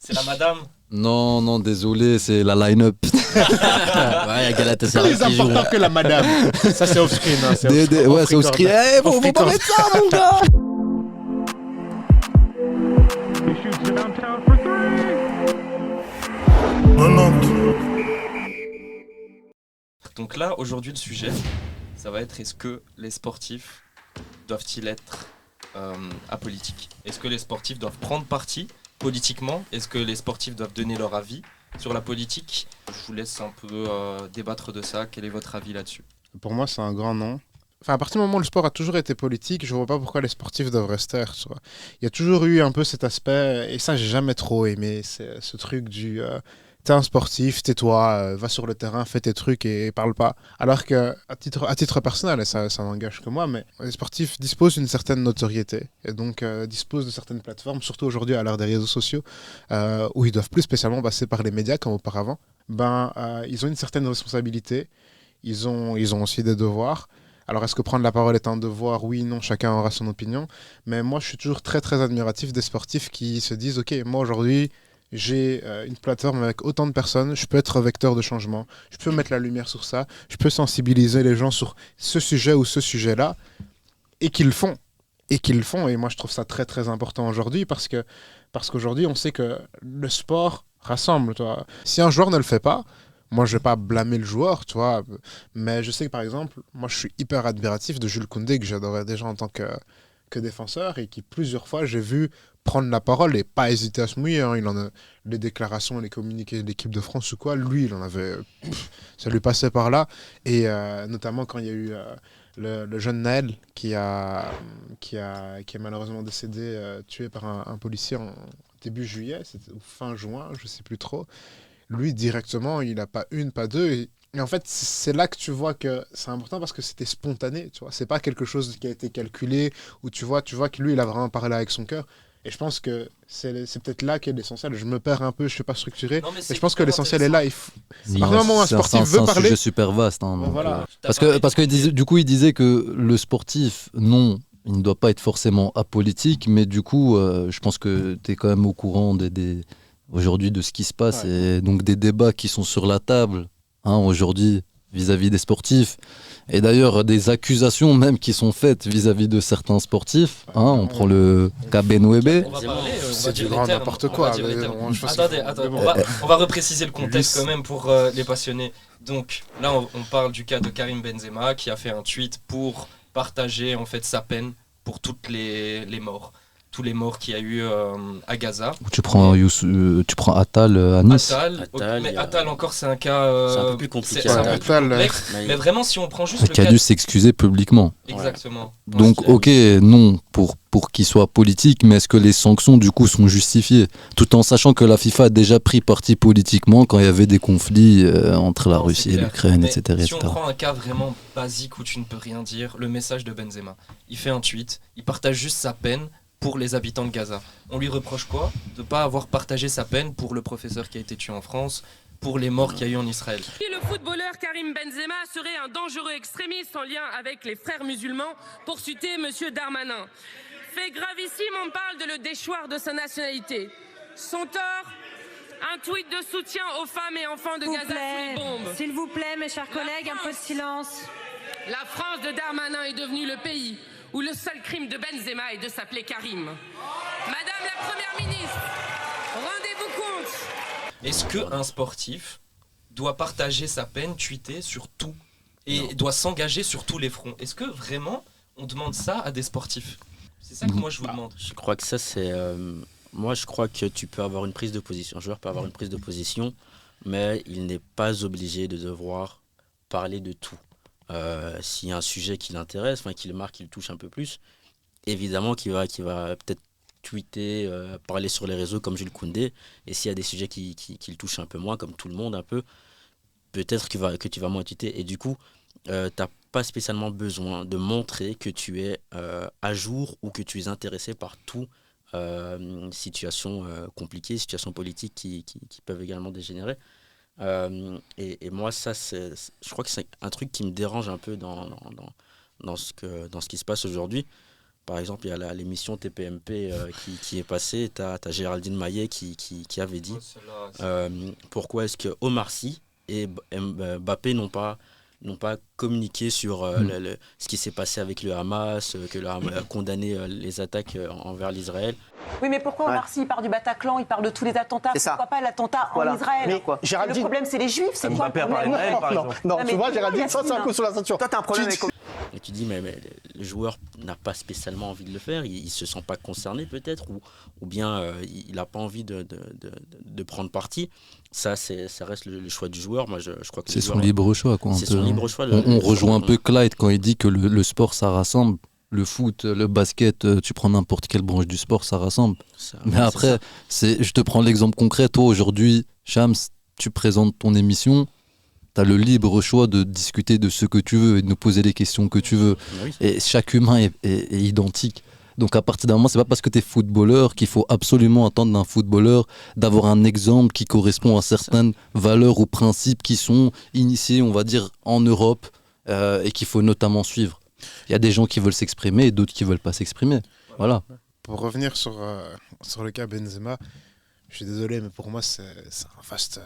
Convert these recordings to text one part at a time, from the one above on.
C'est la madame. Non, non, désolé, c'est la line-up. Ouais, il y a Galatasaray Plus qui joue. important que la madame. Ça, c'est off-screen. Hein, Ouais, c'est au screen. Eh, faut pas mettre ça, mon gars. Donc là, aujourd'hui, le sujet, ça va être est-ce que les sportifs doivent-ils être apolitiques ? Est-ce que les sportifs doivent prendre parti politiquement ? Est-ce que les sportifs doivent donner leur avis sur la politique ? Je vous laisse un peu débattre de ça. Quel est votre avis là-dessus ? Pour moi, c'est un grand non. Enfin, à partir du moment où le sport a toujours été politique, je vois pas pourquoi les sportifs doivent rester. Tu vois. Il y a toujours eu un peu cet aspect, et ça, j'ai jamais trop aimé, c'est ce truc du t'es un sportif, tais-toi, va sur le terrain, fais tes trucs et parle pas. Alors que, à titre personnel, et ça n'engage que moi, mais les sportifs disposent d'une certaine notoriété et donc disposent de certaines plateformes, surtout aujourd'hui à l'ère des réseaux sociaux, où ils doivent plus spécialement passer par les médias comme auparavant. Ils ont une certaine responsabilité, ils ont aussi des devoirs. Alors, est-ce que prendre la parole est un devoir ? Oui, non, chacun aura son opinion. Mais moi, je suis toujours très, très admiratif des sportifs qui se disent « Ok, moi, aujourd'hui, j'ai une plateforme avec autant de personnes, je peux être un vecteur de changement, je peux mettre la lumière sur ça, je peux sensibiliser les gens sur ce sujet ou ce sujet-là. » Et qu'ils le font. Et moi, je trouve ça très, très important aujourd'hui parce qu'aujourd'hui, on sait que le sport rassemble. Toi. Si un joueur ne le fait pas, moi, je vais pas blâmer le joueur, tu vois. Mais je sais que, par exemple, moi, je suis hyper admiratif de Jules Koundé, que j'adorais déjà en tant que défenseur, et qui, plusieurs fois, j'ai vu prendre la parole et pas hésiter à se mouiller. Hein. Les déclarations, les communiqués de l'équipe de France ou quoi, lui, il en avait... ça lui passait par là. Et notamment quand il y a eu le jeune Naël qui est malheureusement décédé, tué par un policier en début juillet, c'était fin juin, je sais plus trop. Lui, directement, il n'a pas une, pas deux. Et en fait, c'est là que tu vois que c'est important parce que c'était spontané, tu vois. C'est pas quelque chose qui a été calculé où tu vois que lui, il a vraiment parlé avec son cœur. Et je pense que c'est peut-être là qu'est l'essentiel. Je me perds un peu, je suis pas structuré. Non, mais Mais je pense que l'essentiel est là. À partir du Ouais, moment où un sportif veut c'est un parler... sujet super vaste. Hein, donc, voilà. parce que du coup, il disait que le sportif, non, il ne doit pas être forcément apolitique, mais du coup, je pense que tu es quand même au courant aujourd'hui de ce qui se passe et donc des débats qui sont sur la table aujourd'hui vis-à-vis des sportifs. Et d'ailleurs, des accusations même qui sont faites vis-à-vis de certains sportifs. On prend le cas Benwebe. On va parler, on va C'est dire du les grand termes, n'importe on quoi. va dire les mais termes. bon, je pense Attendez, qu'il faut- on va repréciser le contexte quand même pour les passionnés. Donc là, on parle du cas de Karim Benzema qui a fait un tweet pour partager en fait sa peine pour toutes les morts. Tous les morts qu'il y a eu à Gaza. Tu prends Attal à Nice. Mais Attal encore c'est un cas c'est un peu plus compliqué. c'est un peu Attal, plus complexe. Mais vraiment si on prend juste le Qui a cas dû s'excuser publiquement. exactement. Donc, ok, non, pour qu'il soit politique, mais est-ce que les sanctions, du coup, sont justifiées ? Tout en sachant que la FIFA a déjà pris parti politiquement quand il y avait des conflits entre la Non, Russie c'est et clair. l'Ukraine, Mais etc. si on etc. prend un cas vraiment basique où tu ne peux rien dire, le message de Benzema. Il fait un tweet, il partage juste sa peine pour les habitants de Gaza. On lui reproche quoi ? De ne pas avoir partagé sa peine pour le professeur qui a été tué en France, pour les morts qu'il y a eu en Israël. Le footballeur Karim Benzema serait un dangereux extrémiste en lien avec les frères musulmans, pour citer M. Darmanin. Fait gravissime, on parle de le déchoir de sa nationalité. Son tort ? Un tweet de soutien aux femmes et enfants de Gaza sous les bombes. S'il vous plaît, mes chers collègues, un peu de silence. La France de Darmanin est devenue le pays où le seul crime de Benzema est de s'appeler Karim. Madame la Première ministre, rendez-vous compte. Est-ce qu'un sportif doit partager sa peine, tweeter sur tout et doit s'engager sur tous les fronts ? Est-ce que vraiment on demande ça à des sportifs ? C'est ça que moi je vous demande. Je crois que ça, c'est... moi, je crois que tu peux avoir une prise de position. Un joueur peut avoir une prise de position, mais il n'est pas obligé de devoir parler de tout. S'il y a un sujet qui l'intéresse, qui le marque, qui le touche un peu plus, évidemment qu'il va peut-être tweeter, parler sur les réseaux comme Jules Koundé. Et s'il y a des sujets qui le touchent un peu moins, comme tout le monde un peu, peut-être que tu vas moins tweeter. Et du coup, tu n'as pas spécialement besoin de montrer que tu es à jour ou que tu es intéressé par tout. Situations compliquées, situations politiques qui peuvent également dégénérer. Et moi, ça, je crois que c'est un truc qui me dérange un peu dans ce qui se passe aujourd'hui. Par exemple, il y a l'émission TPMP qui est passée. Tu as Géraldine Maillet qui avait dit pourquoi est-ce que Omar Sy et Mbappé n'ont pas communiqué sur ce qui s'est passé avec le Hamas, que le Hamas a condamné les attaques envers l'Israël. Oui, mais pourquoi Omar Sy, il parle du Bataclan, il parle de tous les attentats? Pourquoi pas l'attentat en Israël? Mais Géraldine... Le problème, c'est les Juifs, c'est quoi le problème? Non, tu vois, Géraldine, ça, c'est un coup sur la ceinture. Toi, t'as un problème avec... Et tu dis, mais le joueur n'a pas spécialement envie de le faire, il ne se sent pas concerné peut-être, ou bien il n'a pas envie de prendre parti. Ça reste le choix du joueur. Moi, je crois que c'est son libre choix, quoi. C'est son libre choix. On rejoint un peu Clyde quand il dit que le sport, ça rassemble. Le foot, le basket, tu prends n'importe quelle branche du sport, ça rassemble. Mais après, je te prends l'exemple concret. Toi, aujourd'hui, Shams, tu présentes ton émission. Tu as le libre choix de discuter de ce que tu veux et de nous poser les questions que tu veux. Oui. Et chaque humain est identique. Donc à partir d'un moment, c'est pas parce que tu es footballeur qu'il faut absolument attendre d'un footballeur d'avoir un exemple qui correspond à certaines valeurs ou principes qui sont initiés, on va dire, en Europe et qu'il faut notamment suivre. Il y a des gens qui veulent s'exprimer et d'autres qui veulent pas s'exprimer. Voilà. Pour revenir sur le cas Benzema, je suis désolé, mais pour moi, c'est un vaste...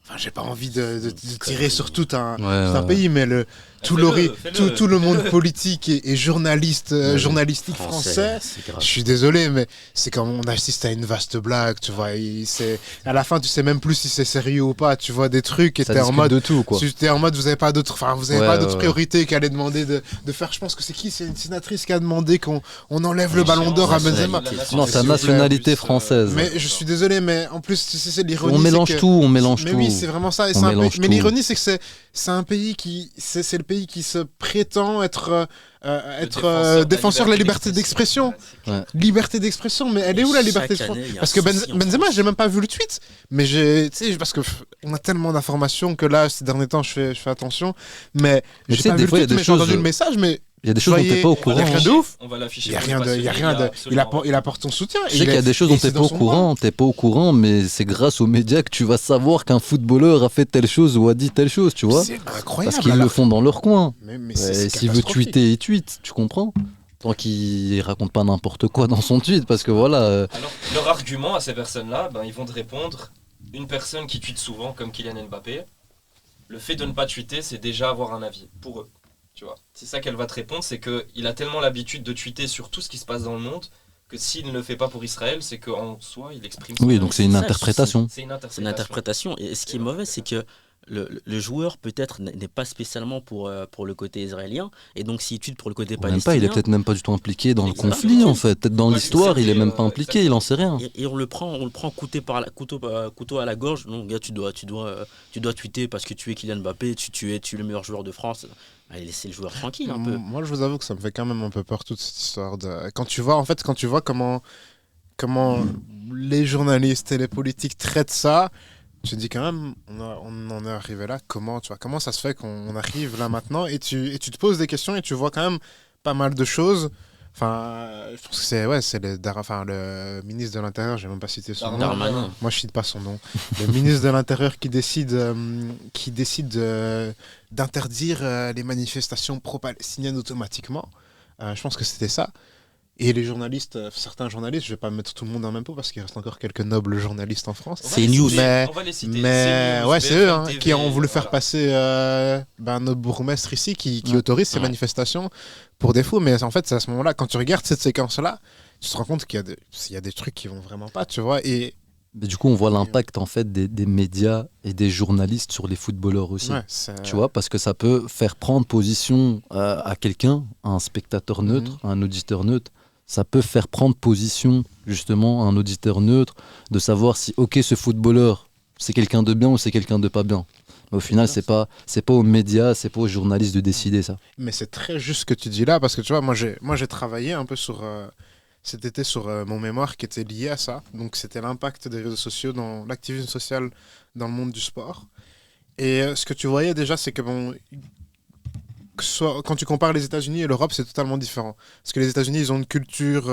Enfin, j'ai pas envie de tirer sur tout un pays, mais tout le monde politique et journalistique français, je suis désolé, mais c'est comme on assiste à une vaste blague, tu vois. À la fin, tu sais même plus si c'est sérieux ou pas, tu vois des trucs et t'es en mode de tout, quoi. T'es en mode vous avez pas d'autres priorités qu'à aller demander de faire. Je pense que c'est une sénatrice qui a demandé qu'on enlève le ballon d'or à Benzema. Non, c'est la nationalité française. Mais je suis désolé, mais en plus, c'est l'ironie. On mélange tout. Mais oui, c'est vraiment ça. Mais l'ironie, c'est que c'est un pays c'est le pays qui se prétend être défenseur de la liberté d'expression. Ouais. Liberté d'expression, mais elle est où la liberté d'expression? Parce que Benzema, j'ai même pas vu le tweet, mais parce que on a tellement d'informations que là, ces derniers temps, je fais attention, mais j'ai pas vu le tweet, mais j'ai entendu le message, mais il y a des choses dont t'es pas au courant. Il y a rien de ouf. On va l'afficher. Il y a rien de. Il apporte ton soutien. Je sais qu'il y a des choses dont t'es pas au courant, mais c'est grâce aux médias que tu vas savoir qu'un footballeur a fait telle chose ou a dit telle chose, tu vois. C'est incroyable. Parce qu'ils le font dans leur coin. Mais s'il veut tweeter, il tweet, tu comprends? Tant qu'il raconte pas n'importe quoi dans son tweet, parce que voilà. Alors, leur argument à ces personnes-là, ils vont te répondre, une personne qui tweete souvent, comme Kylian Mbappé, le fait de ne pas tweeter, c'est déjà avoir un avis pour eux. Tu vois, c'est ça qu'elle va te répondre, c'est qu'il a tellement l'habitude de tweeter sur tout ce qui se passe dans le monde que s'il ne le fait pas pour Israël, c'est qu'en soi, il exprime son avis. Donc c'est une interprétation. C'est une interprétation. Et ce qui est mauvais, c'est que le joueur peut-être n'est pas spécialement pour le côté israélien, et donc s'il tweete pour le côté palestinien, il est peut-être même pas du tout impliqué dans le conflit en fait, peut-être dans l'histoire il est même pas impliqué, il en sait rien. Et on le prend couteau à la gorge. Non gars, tu dois tweeter parce que tu es Kylian Mbappé, tu es le meilleur joueur de France. Allez, laissez le joueur tranquille un peu. Moi je vous avoue que ça me fait quand même un peu peur toute cette histoire de quand tu vois comment les journalistes et les politiques traitent ça. Tu te dis quand même, on en est arrivé là, comment ça se fait qu'on arrive là maintenant, et tu te poses des questions et tu vois quand même pas mal de choses. Enfin, je pense que c'est le ministre de l'Intérieur, j'ai même pas cité son nom. Darmanin. Moi je cite pas son nom. Le ministre de l'Intérieur qui décide d'interdire les manifestations pro-palestiniennes automatiquement. Je pense que c'était ça. Et les journalistes, certains journalistes, je vais pas mettre tout le monde dans le même pot parce qu'il reste encore quelques nobles journalistes en France. C'est news. Mais on va les citer. C'est eux qui ont voulu faire passer notre bourgmestre ici qui autorise ces manifestations pour défaut. Mais en fait, c'est à ce moment-là, quand tu regardes cette séquence-là, tu te rends compte qu'il y a des trucs qui vont vraiment pas, tu vois. Mais du coup, on voit l'impact en fait des médias et des journalistes sur les footballeurs aussi. Ouais, tu vois, parce que ça peut faire prendre position à quelqu'un, à un spectateur neutre, à un auditeur neutre. Ça peut faire prendre position justement à un auditeur neutre, de savoir si ce footballeur c'est quelqu'un de bien ou c'est quelqu'un de pas bien. Mais au final, c'est pas aux médias, c'est pas aux journalistes de décider ça. Mais c'est très juste ce que tu dis là, parce que tu vois, moi j'ai travaillé un peu cet été sur mon mémoire qui était lié à ça. Donc c'était l'impact des réseaux sociaux dans l'activisme social dans le monde du sport. Et ce que tu voyais déjà, c'est que quand tu compares les États-Unis et l'Europe, c'est totalement différent. Parce que les États-Unis, ils ont une culture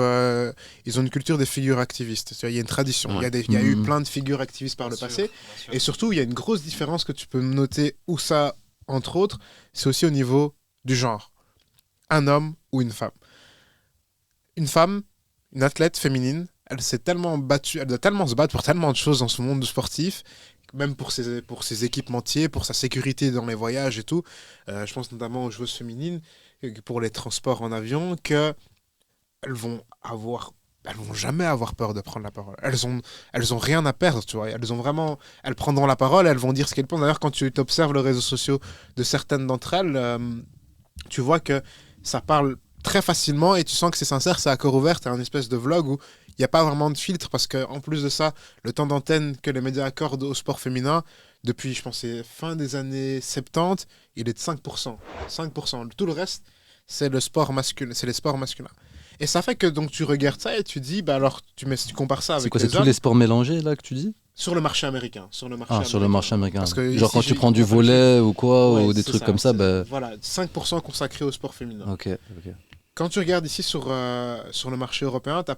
des figures activistes. Il y a une tradition. Ouais. Il y a eu plein de figures activistes par le passé. Et surtout, il y a une grosse différence que tu peux noter où ça, entre autres, c'est aussi au niveau du genre. Un homme ou une femme. une femme, une athlète féminine, elle s'est tellement battue, elle doit tellement se battre pour tellement de choses dans ce monde sportif, même pour ses équipementiers, pour sa sécurité dans les voyages et tout. Je pense notamment aux joueuses féminines, pour les transports en avion, que elles vont jamais avoir peur de prendre la parole. Elles ont rien à perdre, tu vois. Elles prendront la parole, elles vont dire ce qu'elles pensent. D'ailleurs, quand tu observes les réseaux sociaux de certaines d'entre elles, tu vois que ça parle très facilement et tu sens que c'est sincère, c'est à cœur ouvert. C'est un espèce de vlog où il n'y a pas vraiment de filtre parce qu'en plus de ça, le temps d'antenne que les médias accordent au sport féminin, depuis, je pense, c'est fin des années 70, il est de 5%. 5%. Tout le reste, c'est le sport masculin, c'est les sports masculins. Et ça fait que donc tu regardes ça et tu dis, bah alors tu compares ça avec C'est quoi, les c'est hommes tous les sports mélangés là que tu dis? sur le marché américain. Sur le marché Sur le marché américain. Parce que Genre ici, quand tu prends du volet ou quoi, ou des c'est trucs ça, comme ça, c'est- bah... Voilà, 5% consacré au sport féminin. Ok. Quand tu regardes ici sur le marché européen, tu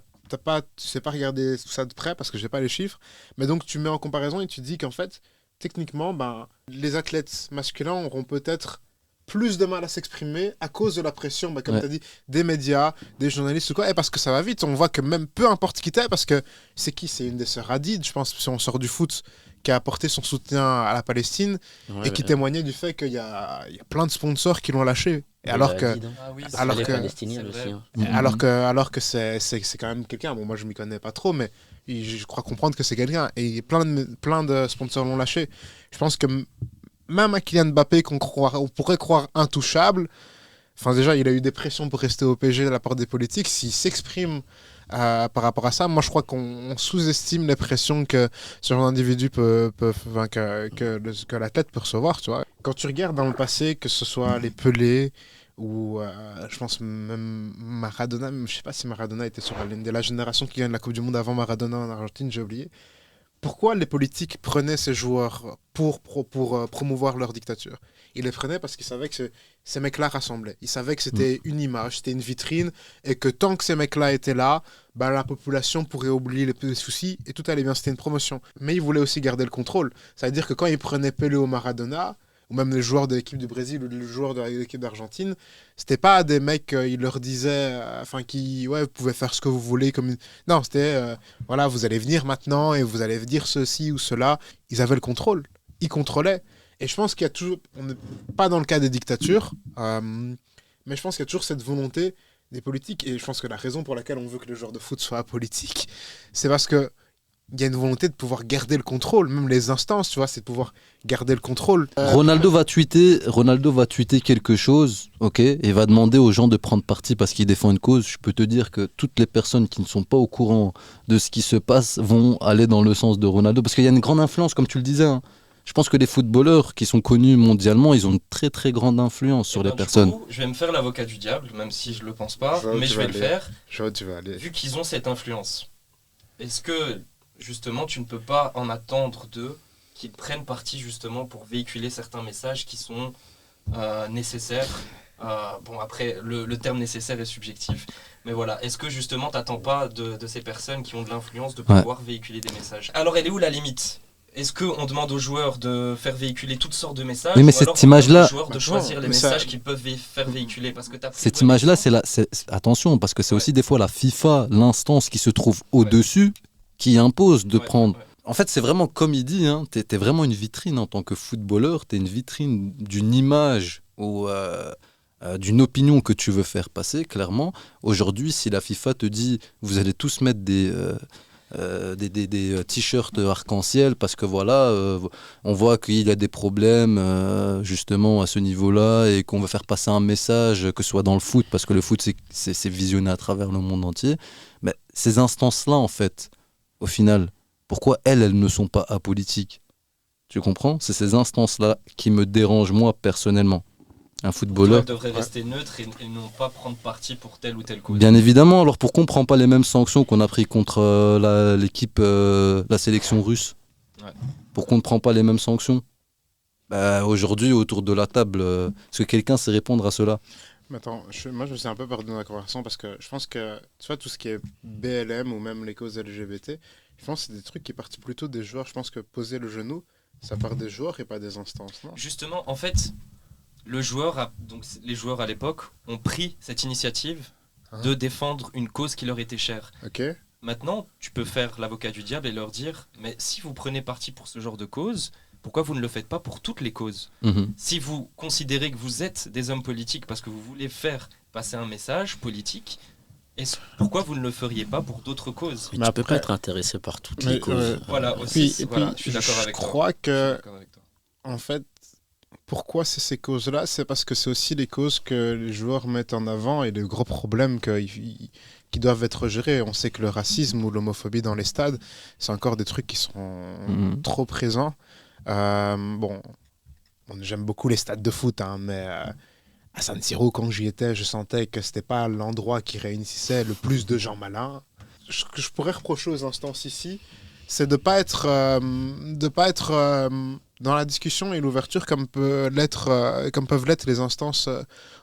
sais pas regarder ça de près parce que j'ai pas les chiffres, mais donc tu mets en comparaison et tu dis qu'en fait, techniquement, ben, les athlètes masculins auront peut-être plus de mal à s'exprimer à cause de la pression, ben, comme Ouais. tu as dit, des médias, des journalistes ou quoi, et parce que ça va vite, on voit que même peu importe qui t'es, parce que c'est une des sœurs Hadid, je pense, si on sort du foot, qui a apporté son soutien à la Palestine et qui témoignait du fait qu'il y a plein de sponsors qui l'ont lâché. Et alors que, alors les que, Palestiniens aussi. Hein. alors que c'est quand même quelqu'un, bon moi je m'y connais pas trop, mais je crois comprendre que c'est quelqu'un, et plein de sponsors l'ont lâché. Je pense que même à Kylian Mbappé on pourrait croire intouchable, enfin déjà il a eu des pressions pour rester au PSG de la part des politiques, s'il s'exprime par rapport à ça, moi je crois qu'on sous-estime les pressions que ce genre d'individu que l'athlète peut recevoir, tu vois. Quand tu regardes dans le passé, que ce soit les Pelé ou je pense même Maradona, je sais pas si Maradona était sur la génération qui gagne la Coupe du Monde avant Maradona en Argentine, j'ai oublié. Pourquoi les politiques prenaient ces joueurs pour promouvoir leur dictature? Ils les prenaient parce qu'ils savaient que ces mecs-là rassemblaient. Ils savaient que c'était une image, c'était une vitrine, et que tant que ces mecs-là étaient là, bah, la population pourrait oublier les soucis et tout allait bien, c'était une promotion. Mais ils voulaient aussi garder le contrôle. Ça veut dire que quand ils prenaient Pelé ou Maradona, ou même les joueurs de l'équipe du Brésil ou les joueurs de l'équipe d'Argentine, c'était pas des mecs, ils leur disaient, vous pouvez faire ce que vous voulez. Non, c'était, voilà, vous allez venir maintenant et vous allez dire ceci ou cela. Ils avaient le contrôle, ils contrôlaient. Et je pense qu'il y a toujours, on n'est pas dans le cas des dictatures, mais je pense qu'il y a toujours cette volonté des politiques, et je pense que la raison pour laquelle on veut que les joueurs de foot soient apolitiques, c'est parce que il y a une volonté de pouvoir garder le contrôle, même les instances, tu vois, c'est de pouvoir garder le contrôle. Ronaldo va tweeter quelque chose, ok, et va demander aux gens de prendre parti parce qu'il défend une cause. Je peux te dire que toutes les personnes qui ne sont pas au courant de ce qui se passe vont aller dans le sens de Ronaldo, parce qu'il y a une grande influence, comme tu le disais. Hein. Je pense que les footballeurs qui sont connus mondialement, ils ont une très très grande influence sur les personnes. Du coup, je vais me faire l'avocat du diable, même si je le pense pas, mais je vais le faire. Vu qu'ils ont cette influence. Est-ce que justement tu ne peux pas en attendre d'eux qu'ils prennent parti justement pour véhiculer certains messages qui sont nécessaires? Bon, après, le terme nécessaire est subjectif, mais voilà. Est-ce que justement t'attends pas de ces personnes qui ont de l'influence de pouvoir véhiculer des messages? Alors elle est où la limite? Est-ce qu'on demande aux joueurs de faire véhiculer toutes sortes de messages, oui, mais ou alors cette image-là, aux joueurs de choisir les messages qu'ils peuvent faire véhiculer? Parce que cette image-là, attention, parce que c'est aussi des fois la FIFA, l'instance qui se trouve au-dessus, qui impose de prendre... En fait, c'est vraiment comme il dit, hein, t'es vraiment une vitrine en tant que footballeur, t'es une vitrine d'une image ou d'une opinion que tu veux faire passer, clairement. Aujourd'hui, si la FIFA te dit, vous allez tous mettre des t-shirts arc-en-ciel parce que voilà, on voit qu'il y a des problèmes justement à ce niveau-là et qu'on veut faire passer un message, que ce soit dans le foot, parce que le foot c'est visionné à travers le monde entier. Mais ces instances-là, en fait, au final, pourquoi elles ne sont pas apolitiques? Tu comprends? C'est ces instances-là qui me dérangent moi personnellement. Un footballeur devrait rester neutre et non pas prendre parti pour telle ou telle cause. Bien évidemment, alors pourquoi on ne prend pas les mêmes sanctions qu'on a pris contre l'équipe, la sélection russe? Pourquoi on ne prend pas les mêmes sanctions? Aujourd'hui, autour de la table, est-ce que quelqu'un sait répondre à cela? Mais attends, moi je me suis un peu perdu dans la conversation parce que je pense que tu vois, tout ce qui est BLM ou même les causes LGBT, je pense que c'est des trucs qui partent plutôt des joueurs. Je pense que poser le genou, ça part des joueurs et pas des instances, non? Justement, en fait, les joueurs à l'époque ont pris cette initiative de défendre une cause qui leur était chère. Ok. Maintenant, tu peux faire l'avocat du diable et leur dire, mais si vous prenez parti pour ce genre de cause, pourquoi vous ne le faites pas pour toutes les causes ? Si vous considérez que vous êtes des hommes politiques parce que vous voulez faire passer un message politique, pourquoi vous ne le feriez pas pour d'autres causes ? Mais tu peux pas être intéressé par toutes les causes. Voilà, aussi, Et puis, je suis d'accord avec toi. Je crois que, en fait, pourquoi c'est ces causes-là ? C'est parce que c'est aussi les causes que les joueurs mettent en avant et les gros problèmes qui doivent être gérés. On sait que le racisme ou l'homophobie dans les stades, c'est encore des trucs qui sont trop présents. J'aime beaucoup les stades de foot, hein, mais à San Siro, quand j'y étais, je sentais que c'était pas l'endroit qui réunissait le plus de gens malins. Ce que je pourrais reprocher aux instances ici, c'est de pas être dans la discussion et l'ouverture comme peuvent l'être les instances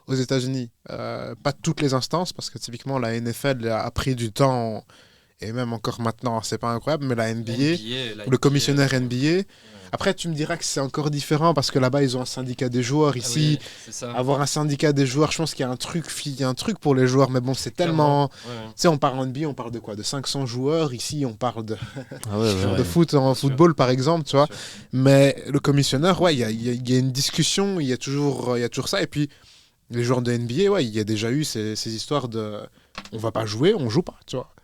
aux États-Unis. Pas toutes les instances, parce que typiquement la NFL a pris du temps, et même encore maintenant, c'est pas incroyable, mais la NBA ou le commissionnaire NBA. Après, tu me diras que c'est encore différent parce que là-bas, ils ont un syndicat des joueurs. Ici, avoir un syndicat des joueurs, je pense qu'il y a un truc pour les joueurs. Mais bon, c'est tellement... Tu sais, on parle en NBA, on parle de quoi ? De 500 joueurs. Ici, on parle de, de foot en football, par exemple, tu vois. Mais le commissionneur, il y a une discussion, il y a toujours ça. Et puis, les joueurs de NBA, il y a déjà eu ces histoires de... On va pas jouer, on joue pas, tu vois.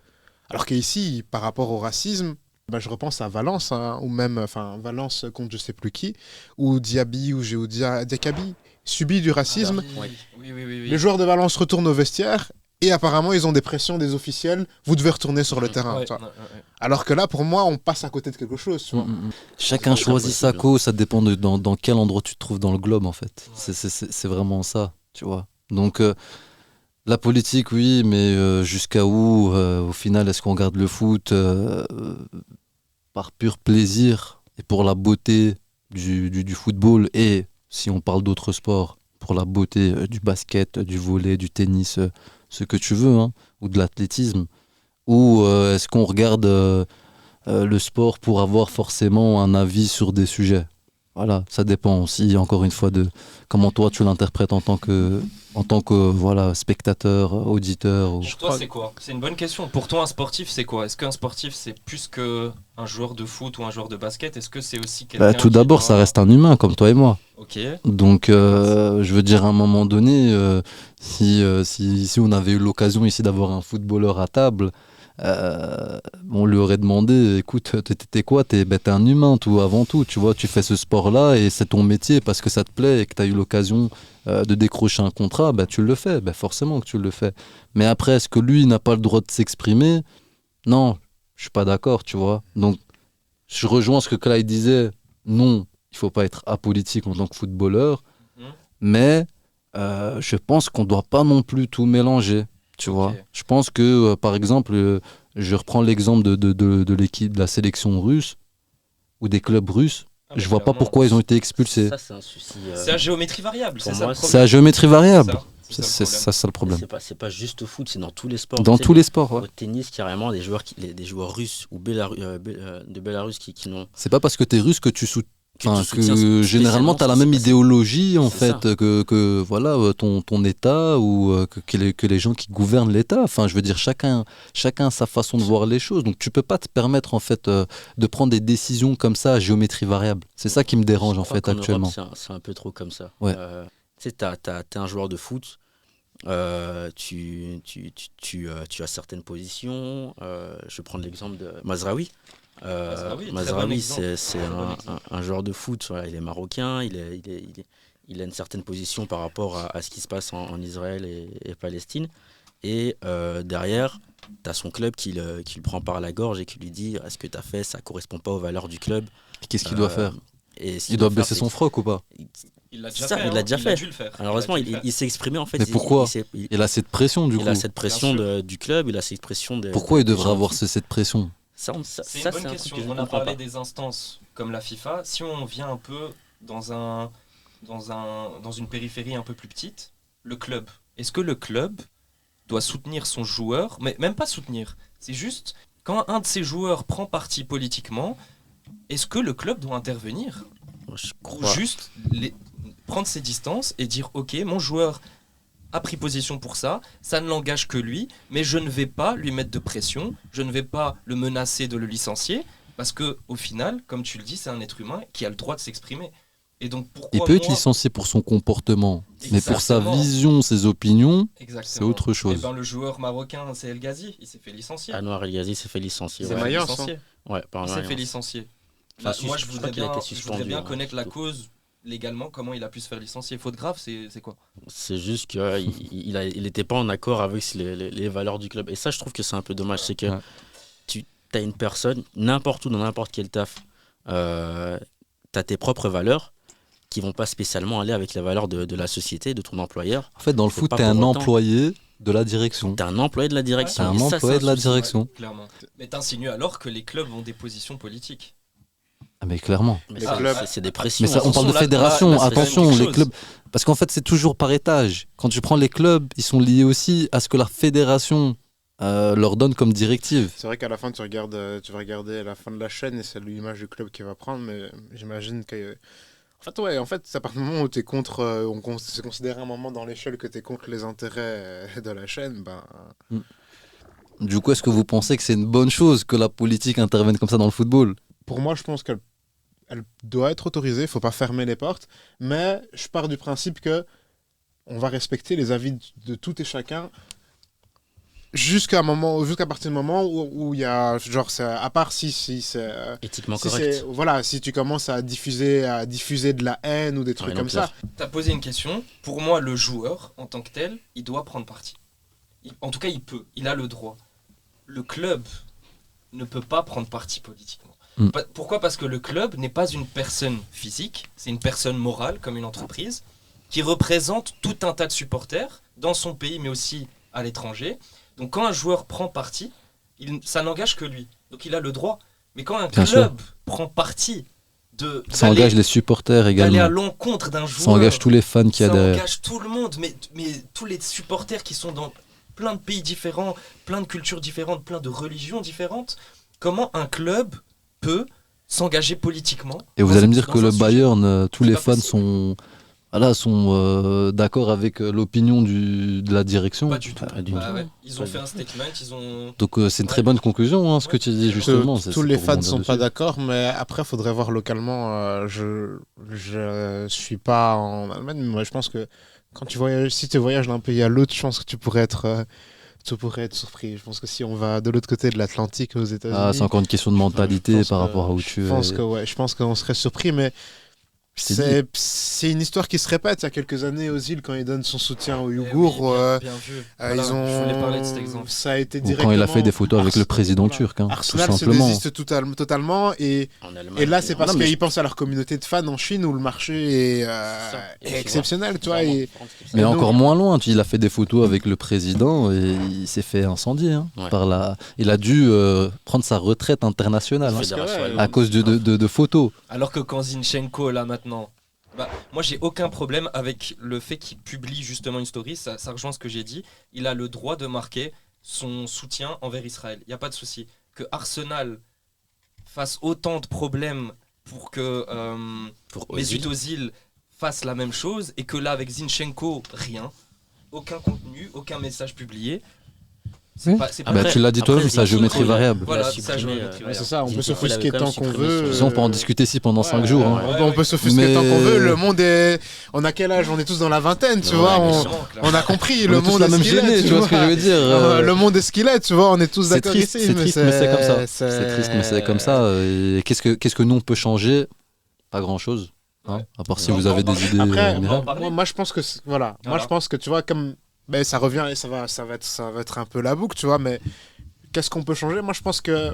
Alors qu'ici, par rapport au racisme... je repense à Valence, hein, ou même Valence contre je sais plus qui, où Diaby ou Diakaby subit du racisme. Oui. Les joueurs de Valence retournent au vestiaire et apparemment ils ont des pressions des officiels. Vous devez retourner sur le terrain. Alors que là, pour moi, on passe à côté de quelque chose. Tu vois. Chacun choisit sa cause, ça dépend de dans quel endroit tu te trouves dans le globe en fait. C'est vraiment ça, tu vois. Donc la politique, oui, mais jusqu'à où, au final, est-ce qu'on regarde le foot par pur plaisir et pour la beauté du football, et si on parle d'autres sports, pour la beauté du basket, du volley, du tennis, ce que tu veux, hein, ou de l'athlétisme, ou est-ce qu'on regarde le sport pour avoir forcément un avis sur des sujets ? Voilà, ça dépend aussi, encore une fois, de comment toi tu l'interprètes en tant que voilà, spectateur, auditeur. Pour toi, c'est quoi ? C'est une bonne question. Pour toi, un sportif, c'est quoi ? Est-ce qu'un sportif, c'est plus qu'un joueur de foot ou un joueur de basket ? Est-ce que c'est aussi quelqu'un tout d'abord, ça reste un humain, comme toi et moi. Ok. Donc, je veux dire, à un moment donné, si on avait eu l'occasion ici d'avoir un footballeur à table, on lui aurait demandé, écoute, t'es quoi ? T'es un humain, tout avant tout, tu vois, tu fais ce sport-là et c'est ton métier parce que ça te plaît et que t'as eu l'occasion de décrocher un contrat, tu le fais, forcément que tu le fais. Mais après, est-ce que lui n'a pas le droit de s'exprimer ? Non, je suis pas d'accord, tu vois. Donc, je rejoins ce que Clyde disait, non, il faut pas être apolitique en tant que footballeur, mais je pense qu'on doit pas non plus tout mélanger. Tu vois, je pense que, par exemple, je reprends l'exemple de l'équipe de la sélection russe ou des clubs russes. Je vois pas pourquoi ils ont été expulsés. Ça, c'est un souci. C'est à géométrie variable, c'est ça le problème. C'est à géométrie variable. C'est ça le problème. C'est pas juste au foot, c'est dans tous les sports. Dans tous les sports, ouais. Au tennis, carrément, des joueurs russes ou de Bélarus qui n'ont. C'est pas parce que t'es russe que tu soutiens. Que généralement tu as la même idéologie en fait que voilà ton état ou que les gens qui gouvernent l'état. Enfin, je veux dire, chacun a sa façon de voir les choses. Donc tu peux pas te permettre en fait de prendre des décisions comme ça à géométrie variable. C'est ça qui me dérange en fait actuellement. C'est un peu trop comme ça. Ouais. Tu sais, t'es un joueur de foot. Tu as certaines positions. Je vais prendre l'exemple de Mazraoui. Mazraoui, c'est un joueur de foot. Voilà, il est marocain. Il a une certaine position par rapport à ce qui se passe en Israël et Palestine. Et derrière, tu as son club qui le prend par la gorge et qui lui dit « Ce que tu as fait, ça ne correspond pas aux valeurs du club. » Qu'est-ce qu'il doit faire ? Il doit baisser son froc ou pas ? Il l'a déjà fait. Il l'a déjà fait. Dû le faire. Malheureusement, il s'est exprimé en fait. Mais pourquoi ? Il a cette pression du coup. Il a cette pression du club, il a cette pression de. Pourquoi il devrait avoir cette pression ? C'est une bonne question. On a parlé des instances comme la FIFA. Si on vient un peu dans une périphérie un peu plus petite, le club. Est-ce que le club doit soutenir son joueur ? Mais même pas soutenir. C'est juste quand un de ses joueurs prend parti politiquement, est-ce que le club doit intervenir ? Je Ou crois. juste prendre ses distances et dire ok, mon joueur a pris position pour ça, ça ne l'engage que lui, mais je ne vais pas lui mettre de pression, je ne vais pas le menacer de le licencier, parce que au final, comme tu le dis, c'est un être humain qui a le droit de s'exprimer. Et donc pourquoi Il peut être licencié pour son comportement, mais pour sa vision, ses opinions, c'est autre chose. Et ben, le joueur marocain, c'est El Ghazi, il s'est fait licencier. Anouar El Ghazi s'est fait licencier. C'est Mayence, hein. Ouais, par il s'est fait licencier. Moi, je voudrais bien connaître la cause légalement, comment il a pu se faire licencier. Faute grave, c'est quoi? C'est juste qu'il n'était pas en accord avec les valeurs du club. Et ça, je trouve que c'est un peu dommage. C'est que tu as une personne, n'importe où, dans n'importe quel taf, tu as tes propres valeurs qui vont pas spécialement aller avec les valeurs de la société, de ton employeur. En fait, dans le foot, tu es un employé de la direction. Tu es un employé de la direction. Tu es un employé de la direction. Ouais, clairement. Mais tu insinues alors que les clubs ont des positions politiques. Ah mais clairement. Mais c'est des pressions. Mais ça, on parle de fédération, attention, les clubs. Parce qu'en fait, c'est toujours par étage. Quand tu prends les clubs, ils sont liés aussi à ce que la fédération leur donne comme directive. C'est vrai qu'à la fin, tu vas regarder la fin de la chaîne et c'est l'image du club qui va prendre, mais j'imagine que... En fait, c'est à partir du moment où tu es contre, c'est considéré un moment dans l'échelle que tu es contre les intérêts de la chaîne, Du coup, est-ce que vous pensez que c'est une bonne chose que la politique intervienne comme ça dans le football? Pour moi, je pense qu'elle doit être autorisée, il ne faut pas fermer les portes, mais je pars du principe que on va respecter les avis de tout et chacun jusqu'à partir du moment où il y a, genre, à part si c'est éthiquement correct. Voilà, si tu commences à diffuser de la haine ou des trucs comme ça. Tu as posé une question. Pour moi, le joueur, en tant que tel, il doit prendre parti. En tout cas, il a le droit. Le club ne peut pas prendre parti politiquement. Pourquoi ? Parce que le club n'est pas une personne physique, c'est une personne morale, comme une entreprise, qui représente tout un tas de supporters, dans son pays, mais aussi à l'étranger. Donc quand un joueur prend parti, ça n'engage que lui. Donc il a le droit. Mais quand un club prend parti ça engage les supporters également. D'aller à l'encontre d'un joueur. Ça engage tous les fans qu'il y a derrière. Ça engage tout le monde, mais tous les supporters qui sont dans plein de pays différents, plein de cultures différentes, plein de religions différentes. Comment un club peut s'engager politiquement? Et vous allez me dire que le Bayern, tous les fans sont d'accord avec l'opinion de la direction? Pas du tout. Ils ont fait un statement, Donc c'est une très bonne conclusion, ce que tu dis justement. Tous les fans ne sont pas d'accord, mais après, il faudrait voir localement. Je suis pas en Allemagne, mais moi, je pense que si tu voyages d'un pays à l'autre, je pense que tu pourrais être surpris. Je pense que si on va de l'autre côté de l'Atlantique, aux États-Unis... c'est encore une question de mentalité par rapport à où tu es. Je pense qu'on serait surpris, mais... C'est une histoire qui se répète. Il y a quelques années, Ozil, quand il donne son soutien aux Ouïghours, bien vu. Voilà, je voulais parler de cet exemple. Ça a été directement... Ou quand il a fait des photos avec le président turc. Arsenal se désiste totalement. Et là, c'est parce qu'ils pensent à leur communauté de fans en Chine où le marché est exceptionnel. Tu vois, mais encore moins loin. Il a fait des photos avec le président et il s'est fait incendier. Il a dû prendre sa retraite internationale à cause de photos. Alors que quand Zinchenko, là maintenant, moi j'ai aucun problème avec le fait qu'il publie justement une story, ça rejoint ce que j'ai dit, il a le droit de marquer son soutien envers Israël, il n'y a pas de souci. Que Arsenal fasse autant de problèmes pour que Mesut Ozil fasse la même chose, et que là avec Zinchenko, rien, aucun contenu, aucun message publié. Tu l'as dit toi-même, sa géométrie variable. Voilà, sa géométrie variable. C'est ça, on peut s'offusquer tant qu'on veut. On peut en discuter ici pendant 5 jours. On peut s'offusquer tant qu'on veut. Le monde est. On a quel âge? On est tous dans la vingtaine, tu vois. On a compris. Le monde est ce qu'il est. Tu vois ce que je veux dire? Le monde est ce qu'il est, tu vois. On est tous d'accord ici. C'est triste, mais c'est comme ça. C'est triste, mais c'est comme ça. Qu'est-ce que nous on peut changer? Pas grand-chose. À part si vous avez des idées. Après, moi je pense que moi je pense que tu vois comme. Ben, ça revient et ça va être un peu la boucle, tu vois, mais qu'est-ce qu'on peut changer? Moi, je pense que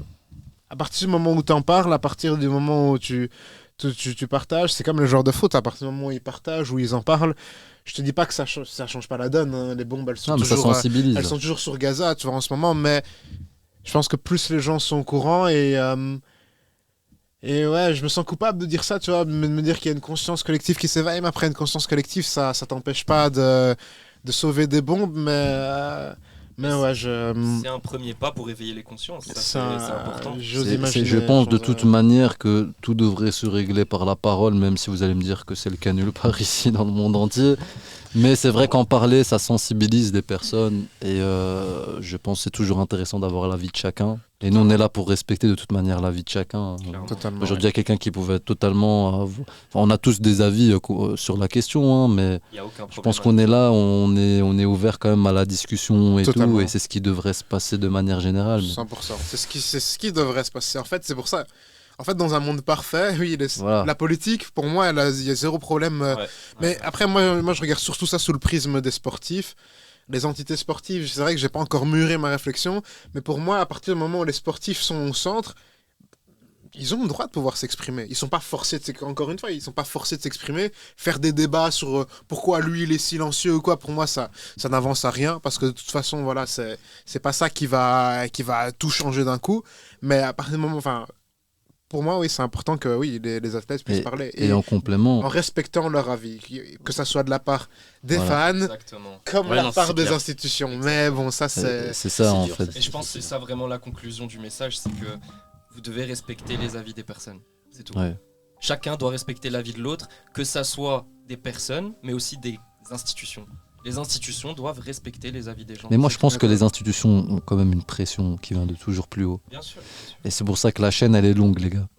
à partir du moment où tu en parles, à partir du moment où tu partages, c'est comme le joueur de foot, à partir du moment où ils partagent, où ils en parlent, je te dis pas que ça change pas la donne, hein. Les bombes, elles sont toujours sur Gaza, tu vois, en ce moment, mais je pense que plus les gens sont au courant et ouais, je me sens coupable de dire ça, tu vois, de me dire qu'il y a une conscience collective qui s'éveille, mais après une conscience collective, ça t'empêche pas de sauver des bombes, mais ouais, c'est un premier pas pour éveiller les consciences, c'est important. Je pense de toute manière que tout devrait se régler par la parole, même si vous allez me dire que c'est le cas nulle part ici dans le monde entier. Mais c'est vrai qu'en parler, ça sensibilise des personnes et je pense que c'est toujours intéressant d'avoir l'avis de chacun. Et nous, on est là pour respecter de toute manière l'avis de chacun. Totalement. Aujourd'hui, il y a quelqu'un qui pouvait totalement... on a tous des avis sur la question, hein, mais Il y a aucun je problème pense qu'on est là, on est ouvert quand même à la discussion et Totalement. tout, et c'est ce qui devrait se passer de manière générale. 100%. C'est ce qui devrait se passer. En fait, c'est pour ça. En fait, dans un monde parfait, oui, Voilà. la politique, pour moi, il y a zéro problème. Mais après, moi, je regarde surtout ça sous le prisme des sportifs. Les entités sportives, c'est vrai que j'ai pas encore mûri ma réflexion, mais pour moi, à partir du moment où les sportifs sont au centre, ils ont le droit de pouvoir s'exprimer. Ils sont pas forcés encore une fois, ils sont pas forcés de s'exprimer. Faire des débats sur pourquoi lui il est silencieux ou quoi, pour moi ça n'avance à rien, parce que de toute façon, voilà, c'est pas ça qui va tout changer d'un coup. Mais à partir du moment, enfin, pour moi, oui, c'est important que oui, les athlètes puissent parler. Et en complément, en respectant leur avis, que ça soit de la part des Voilà. fans, Exactement. comme Ouais, la non, part c'est des clair. institutions. Mais bon, ça c'est... c'est ça en dur, fait. Et je pense que c'est ça vraiment la conclusion du message, c'est que vous devez respecter les avis des personnes. C'est tout. Ouais. Chacun doit respecter l'avis de l'autre, que ça soit des personnes, mais aussi des institutions. Les institutions doivent respecter les avis des gens. Mais moi, je pense que les institutions ont quand même une pression qui vient de toujours plus haut. Bien sûr. Bien sûr. Et c'est pour ça que la chaîne, elle est longue, les gars.